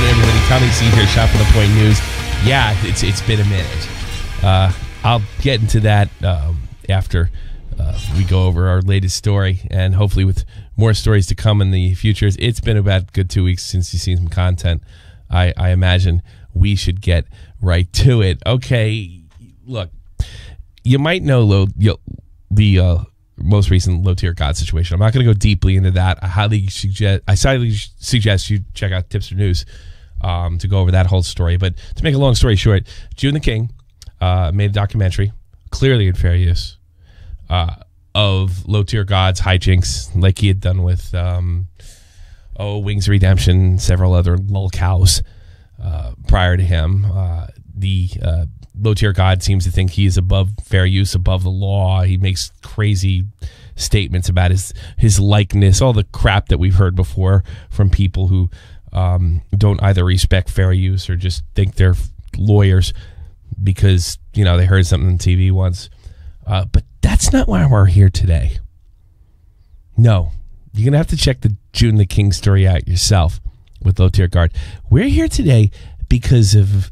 morning, everybody. Tommy C here, Shot for the Point News. Yeah, it's been a minute. I'll get into that after we go over our latest story, and hopefully with more stories to come in the future. It's been about a good 2 weeks since you've seen some content. I imagine we should get right to it. Okay, look, you might know the most recent low-tier God situation. I'm not going to go deeply into that. I highly suggest you check out Tipster News to go over that whole story. But to make a long story short, June the King made a documentary, clearly in fair use, of low-tier gods, hijinks, like he had done with Wings of Redemption, several other lolcows prior to him. The low-tier god seems to think he is above fair use, above the law. He makes crazy statements about his likeness, all the crap that we've heard before from people who don't either respect fair use or just think they're lawyers because, you know, they heard something on TV once. But that's not why we're here today. No, you're going to have to check the June the King story out yourself with low-tier god. We're here today because of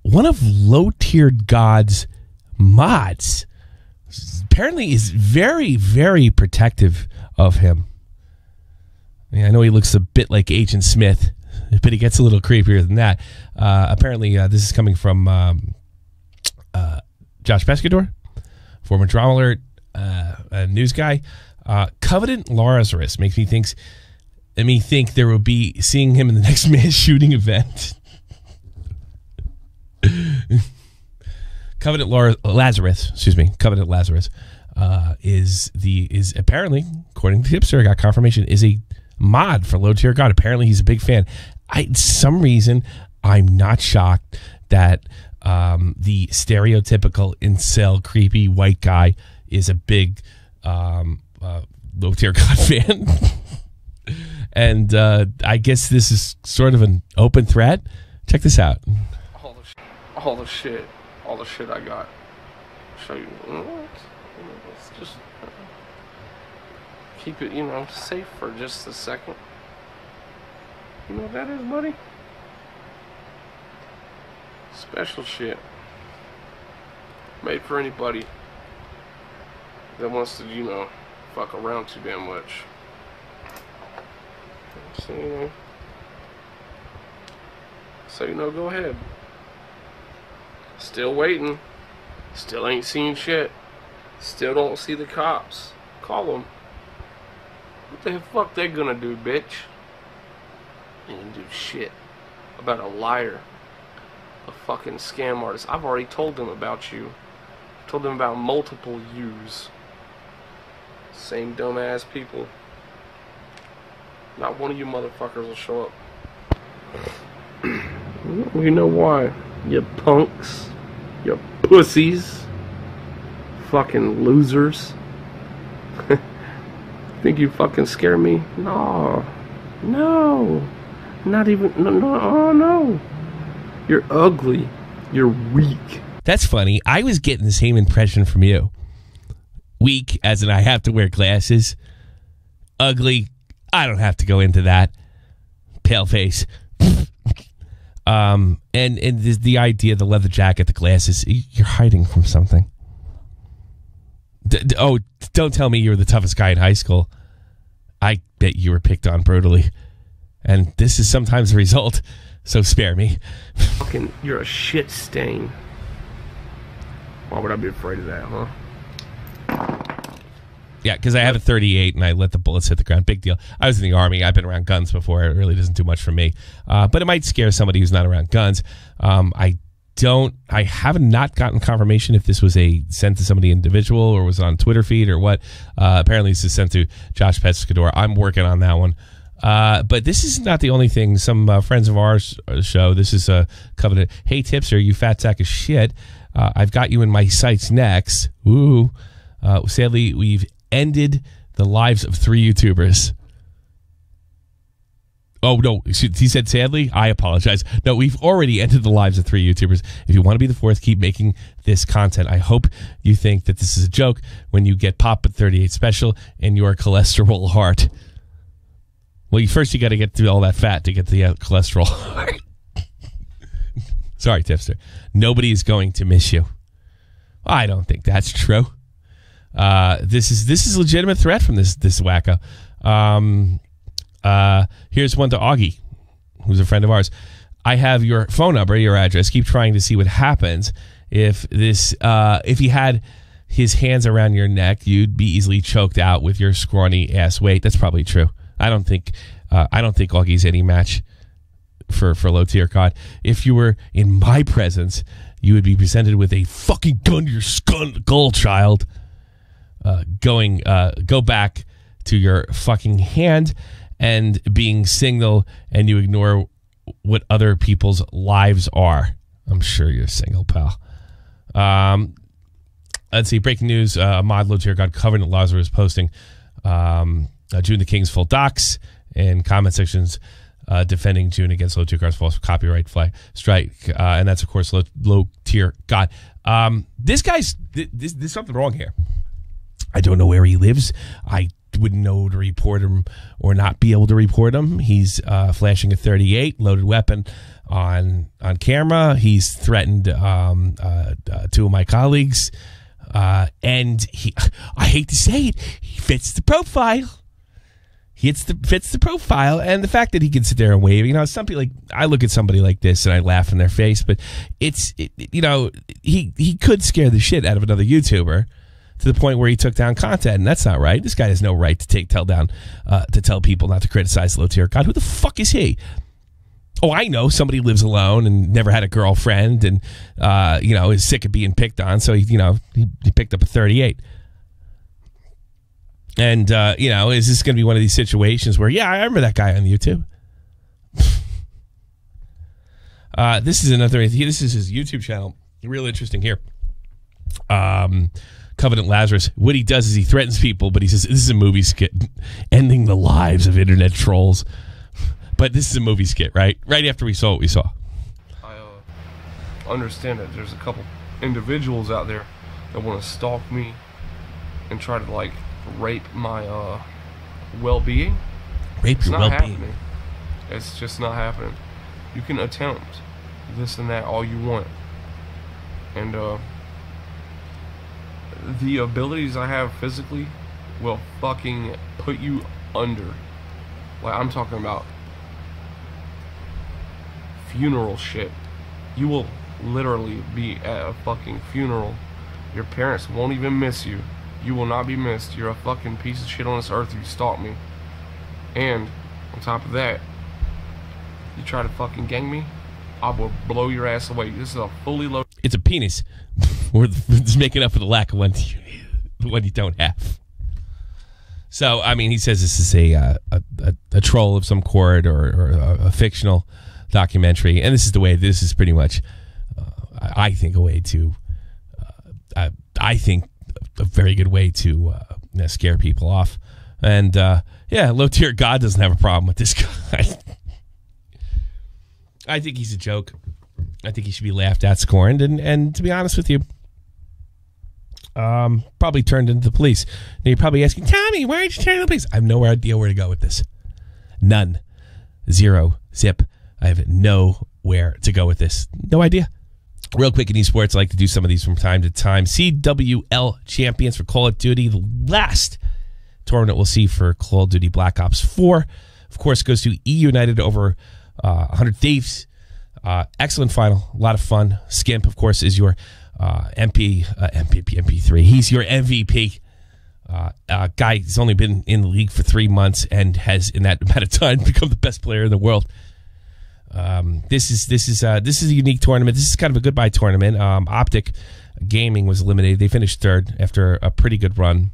one of low-tiered God's mods. Apparently is very, very protective of him. I mean, I know he looks a bit like Agent Smith, but he gets a little creepier than that. Apparently, this is coming from Josh Pescador, former Drama Alert news guy. Covenant Lazarus makes me think there will be seeing him in the next mass shooting event. Covenant Lazarus is apparently, according to Tipster, I got confirmation, is a mod for low tier God. Apparently he's a big fan. Some reason I'm not shocked that the stereotypical incel creepy white guy is a big low tier God fan. And I guess this is sort of an open threat. Check this out. All the shit I got. I'll show you. Let's just keep it, safe for just a second. You know what that is, buddy? Special shit. Made for anybody that wants to, fuck around too damn much. So, go ahead. Still waiting. Still ain't seen shit. Still don't see the cops. Call them. What the fuck they gonna do, bitch? They ain't do shit about a liar, a fucking scam artist. I've already told them about you. Told them about multiple yous. Same dumbass people. Not one of you motherfuckers will show up. You know why? You punks. You pussies. Fucking losers. Think you fucking scare me? No. No. Not even. No. Oh, no. You're ugly. You're weak. That's funny. I was getting the same impression from you. Weak, as in I have to wear glasses. Ugly. I don't have to go into that. Pale face. And the idea, the leather jacket, the glasses, you're hiding from something. Don't tell me you were the toughest guy in high school. I bet you were picked on brutally. And this is sometimes the result, so spare me. Fucking, you're a shit stain. Why would I be afraid of that, huh? Yeah, because I have a 38 and I let the bullets hit the ground. Big deal. I was in the Army. I've been around guns before. It really doesn't do much for me. But it might scare somebody who's not around guns. I have not gotten confirmation if this was sent to somebody individual or was on Twitter feed or what. Apparently this is sent to Josh Pescador. I'm working on that one. But this is not the only thing. Some friends of ours show. This is a Covenant. Hey, Tipster, you fat sack of shit. I've got you in my sights next. Ooh. Sadly, we've ended the lives of 3 YouTubers. Oh, no, he said sadly? I apologize. No, we've already ended the lives of 3 YouTubers. If you want to be the fourth, keep making this content. I hope you think that this is a joke when you get popped at 38 special in your cholesterol heart. Well, first you got to get through all that fat to get the cholesterol. Sorry, tipster. Nobody is going to miss you. I don't think that's true. This is a legitimate threat from this wacko. Here's one to Augie, who's a friend of ours. I have your phone number, your address. Keep trying to see what happens. If he had his hands around your neck, you'd be easily choked out with your scrawny ass weight. That's probably true. I don't think Augie's any match for low tier COD. If you were in my presence, you would be presented with a fucking gun to your skull, child. Go back to your fucking hand and being single, and you ignore what other people's lives are. I'm sure you're single, pal. Let's see. Breaking news. Mod low tier COD Covenant Lazarus posting June the King's full docs and comment sections defending June against low tier COD's false copyright flag strike, and that's of course low tier COD. There's something wrong here. I don't know where he lives. I wouldn't know to report him or not be able to report him. He's flashing a 38 loaded weapon on camera. He's threatened two of my colleagues, and I hate to say it, he fits the profile. He fits the profile, and the fact that he can sit there and wave. Something like, I look at somebody like this and I laugh in their face, but he could scare the shit out of another YouTuber to the point where he took down content, and that's not right. This guy has no right to tell people not to criticize low tier COD. Who the fuck is he? Oh, I know. Somebody lives alone and never had a girlfriend, and is sick of being picked on, so he picked up a 38. And is this going to be one of these situations where, yeah, I remember that guy on YouTube? This is another. This is his YouTube channel. Real interesting here. Covenant Lazarus. What he does is he threatens people, but he says this is a movie skit, ending the lives of internet trolls. But this is a movie skit, right? Right after we saw what we saw. I understand that there's a couple individuals out there that want to stalk me and try to rape my well-being. Rape your well-being. Happening. It's just not happening. You can attempt this and that all you want, and the abilities I have physically will fucking put you under. I'm talking about funeral shit. You will literally be at a fucking funeral. Your parents won't even miss you. You will not be missed. You're a fucking piece of shit on this earth if you stalk me. And on top of that, you try to fucking gang me, I will blow your ass away. This is a fully loaded. It's a penis. We're just making up for the lack of one you don't have. So, he says this is a troll of some sort or a fictional documentary, and this is pretty much, I think, a very good way to scare people off. And low tier God doesn't have a problem with this guy. I think he's a joke. I think he should be laughed at, scorned, and to be honest with you, probably turned into the police. Now you're probably asking, Tommy, why did you turn into the police? I have no idea where to go with this. None. Zero. Zip. I have nowhere to go with this. No idea. Real quick in esports, I like to do some of these from time to time. CWL champions for Call of Duty. The last tournament we'll see for Call of Duty Black Ops 4, of course, goes to E United over 100 Thieves. Excellent final. A lot of fun. Skimp, of course, is your MP3. He's your MVP. Guy has only been in the league for 3 months and has, in that amount of time, become the best player in the world. This is a unique tournament. This is kind of a goodbye tournament. Optic Gaming was eliminated. They finished third after a pretty good run.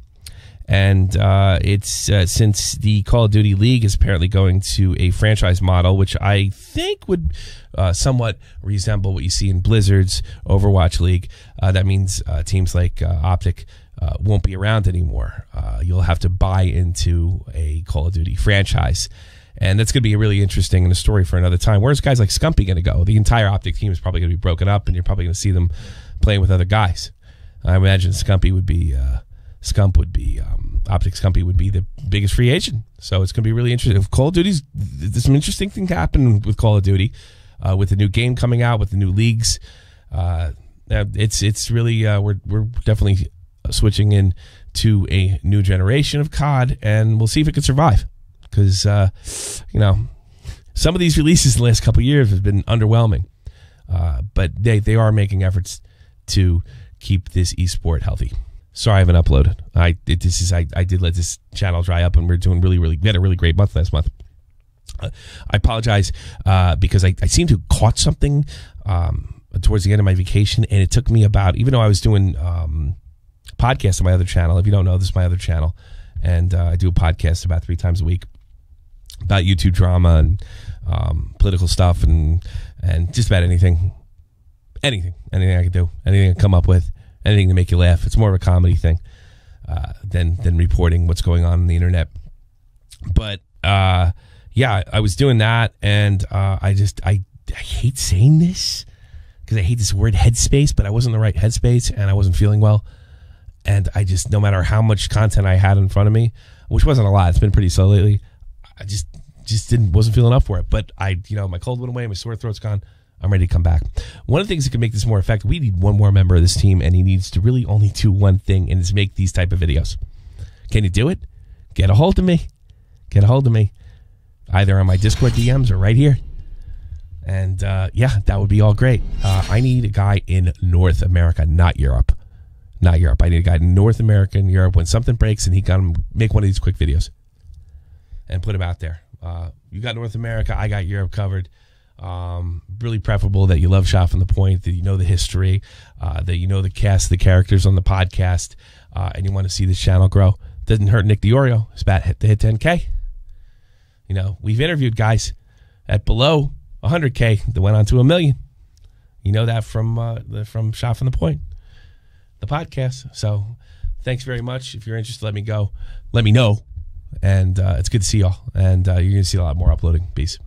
And it's since the Call of Duty League is apparently going to a franchise model, which I think would somewhat resemble what you see in Blizzard's Overwatch League. That means teams like Optic won't be around anymore. You'll have to buy into a Call of Duty franchise. And that's going to be really interesting and a story for another time. Where's guys like Scumpy going to go? The entire Optic team is probably going to be broken up, and you're probably going to see them playing with other guys. I imagine Scump would be optics company would be the biggest free agent. So it's going to be really interesting. If Call of Duty's, there's some interesting things happening with Call of Duty, with the new game coming out, with the new leagues. It's really we're definitely switching in to a new generation of COD, and we'll see if it can survive. Because some of these releases in the last couple of years have been underwhelming, but they are making efforts to keep this esport healthy. Sorry, I haven't uploaded. I did let this channel dry up, and we're doing we had a really great month last month. I apologize because I seem to have caught something towards the end of my vacation, and it took me about, even though I was doing podcasts on my other channel. If you don't know, this is my other channel, and I do a podcast about 3 times a week about YouTube drama and political stuff and just about anything I can do, anything I can come up with, anything to make you laugh. It's more of a comedy thing than reporting what's going on the internet. But yeah, I was doing that, and I hate saying this because I hate this word headspace, but I wasn't in the right headspace, and I wasn't feeling well. And I just, no matter how much content I had in front of me, which wasn't a lot, it's been pretty slow lately, I just wasn't feeling up for it. But my cold went away, my sore throat's gone. I'm ready to come back. One of the things that can make this more effective, we need one more member of this team, and he needs to really only do one thing, and it's make these type of videos. Can you do it? Get a hold of me. Get a hold of me. Either on my Discord DMs or right here. And yeah, that would be all great. I need a guy in North America, not Europe. Not Europe. I need a guy in North America and Europe. When something breaks, and he can make one of these quick videos and put them out there. You got North America, I got Europe covered. Really preferable that you love Shot from the Point, that you know the history, that you know the cast, the characters on the podcast, and you want to see this channel grow. Doesn't hurt Nick DeOrio. It's about to hit 10K. We've interviewed guys at below 100K that went on to 1 million. You know that from Shot from the Point, the podcast. So thanks very much. If you're interested, let me know. And it's good to see y'all. And you're going to see a lot more uploading. Peace.